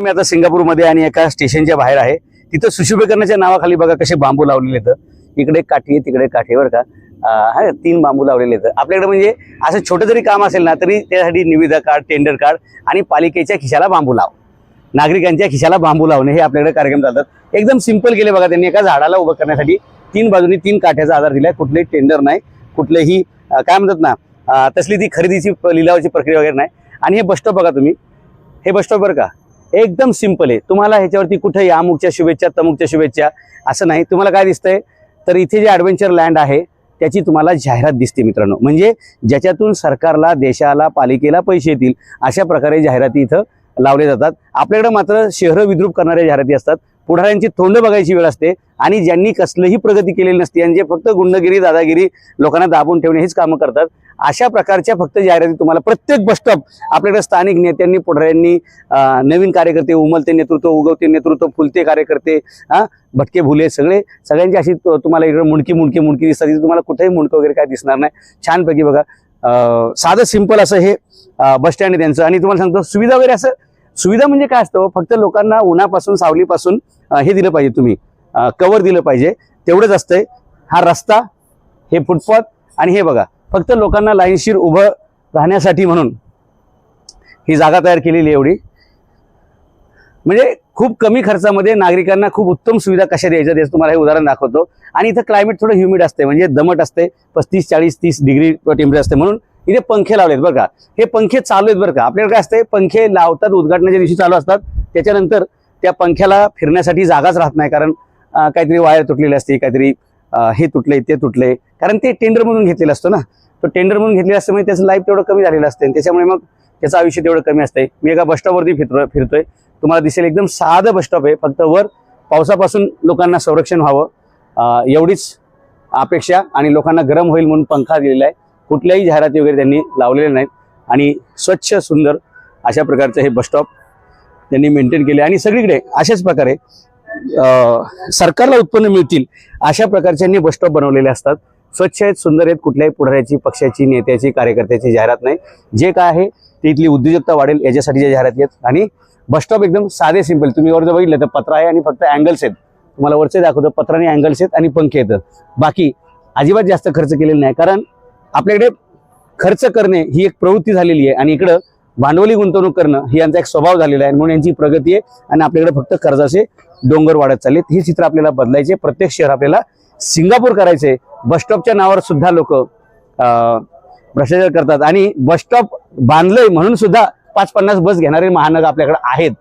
मी आता सिंगापूरमध्ये आणि एका स्टेशनच्या बाहेर आहे. तिथं सुशोभीकरणाच्या नावाखाली बघा कसे बांबू लावलेले आहेत. इकडे काठी आहे, तिकडे काठी, बरं का. हा 3 बांबू लावलेले आहेत आपल्याकडे. म्हणजे असं छोटं जरी काम असेल ना तरी त्यासाठी निविदा काढ, टेंडर काढ आणि पालिकेच्या खिशाला बांबू लाव, नागरिकांच्या खिशाला बांबू लावणे हे आपल्याकडे कार्यक्रम चालतात. एकदम सिंपल केले बघा त्यांनी. एका झाडाला उभं करण्यासाठी 3 बाजूनी 3 काठ्याचा आधार दिलाय. कुठलेही टेंडर नाही, कुठलेही काय म्हणतात ना तसली ती खरेदीची लिलावाची प्रक्रिया वगैरे नाही. आणि हे बसस्टॉप बघा तुम्ही, हे बसस्टॉप बरं का एकदम सिंपल आहे. तुम्हाला ह्याच्यावरती कुठेही अमुकच्या शुभेच्छा तमुकच्या शुभेच्छा असं नाही. तुम्हाला काय दिसतंय तर इथे जे ॲडव्हेंचर लँड आहे त्याची तुम्हाला जाहिरात दिसते मित्रांनो. म्हणजे ज्याच्यातून सरकारला, देशाला, पालिकेला पैसे येतील अशा प्रकारे जाहिराती इथं लावले जातात. आपल्याकडे मात्र शहरं विद्रूप करणाऱ्या जाहिराती असतात. पुढाऱ्यांची तोंड बघायची वेळ असते आणि ज्यांनी कसलीही प्रगती केलेली नसते आणि जे फक्त गुंडगिरी, दादागिरी, लोकांना दाबून ठेवणे हेच कामं करतात, अशा प्रकारच्या फक्त जाहिराती तुम्हाला प्रत्येक बसस्टॉप आपल्याकडे स्थानिक नेत्यांनी, पुढाऱ्यांनी, नवीन कार्यकर्ते, उमलते नेतृत्व, उगवते नेतृत्व, फुलते कार्यकर्ते, भटके भुले सगळ्यांची अशी तुम्हाला इकडे मुंडकी दिसतात. तुम्हाला कुठेही मुंडकं वगैरे काय दिसणार नाही. छानपैकी बघा साधं सिंपल असं हे बस स्टँड आहे त्यांचं. आणि तुम्हाला सांगतो सुविधा वगैरे असं, सुविधा म्हणजे काय असतं, फक्त लोकांना उन्हापासून, सावलीपासून हे दिलं पाहिजे, तुम्ही कव्हर दिलं पाहिजे, तेवढंच असतंय. हा रस्ता, हे फुटपाथ आणि हे बघा फक्त लोकांना लाईनशीर उभं राहण्यासाठी म्हणून ही जागा तयार केलेली आहे एवढी. म्हणजे खूप कमी खर्चामध्ये नागरिकांना खूप उत्तम सुविधा कशा द्यायच्या त्याचं तुम्हाला हे उदाहरण दाखवतो. आणि इथं क्लायमेट थोडं ह्युमिड असते, म्हणजे दमट असते, 35, 40, 30 डिग्री टेम्परेचर असते. म्हणून इथे पंखे लावलेत बरं का. हे पंखे चालू आहेत बरं का. आपल्याकडे काय असते, पंखे लावतात उद्घाटनाच्या दिवशी चालू असतात, त्याच्यानंतर त्या पंख्याला फिरण्यासाठी जागाच राहत नाही. कारण काहीतरी वायर तुटलेली असते, काहीतरी हे तुटले ते तुटले, कारण ते टेंडरमधून घेतलेलं असतं ना. तो टेंडरमधून घेतलेलं असतं म्हणजे त्याचं लाईफ तेवढं कमी झालेलं असतं, त्याच्यामुळे मग त्याचं आयुष्य तेवढं कमी असतंय. मी एका बसस्टॉपवरती फिरतोय. तुम्हाला दिसेल एकदम साधं बसस्टॉप आहे. फक्त वर पावसापासून लोकांना संरक्षण व्हावं एवढीच अपेक्षा, आणि लोकांना गरम होईल म्हणून पंखा दिलेला आहे. कुठल्याही जाहिराती वगैरे त्यांनी लावलेल्या नाहीत आणि स्वच्छ सुंदर अशा प्रकारचं हे बसस्टॉप त्यांनी मेंटेन केले. आणि सगळीकडे अशाच प्रकारे सरकारला उत्पन्न मिळतील अशा प्रकारचे बसस्टॉप बनवलेले असतात. स्वच्छ आहेत, सुंदर आहेत. कुठल्याही पुढाऱ्याची, पक्षाची, नेत्याची, कार्यकर्त्याची जाहिरात नाही. जे काय आहे ते इथली उद्योजकता वाढेल याच्यासाठीच्या जाहिराती आहेत. आणि बसस्टॉप एकदम साधे सिंपल. तुम्ही वर जर बघितलं तर पत्रा आहे आणि फक्त अँगल्स आहेत. तुम्हाला वरचे दाखवतो, पत्राने अँगल्स आहेत आणि पंखे येतात. बाकी अजिबात जास्त खर्च केलेला नाही. कारण आपल्याकडे खर्च करणे ही एक प्रवृत्ती झालेली आहे आणि इकडं भांडवली गुंतवणूक करणं ही यांचा एक स्वभाव झालेला आहे. म्हणून यांची प्रगती आहे आणि आपल्याकडे फक्त कर्जाचे डोंगर वाढत चाललेत. हे चित्र आपल्याला बदलायचे. प्रत्येक शहर आपल्याला सिंगापूर करायचे. बसस्टॉपच्या नावावर सुद्धा लोक भ्रष्टाचार करतात आणि बसस्टॉप बांधलंय म्हणून सुद्धा 5-50 बस घेणारे महानगर आपल्याकडे आहेत.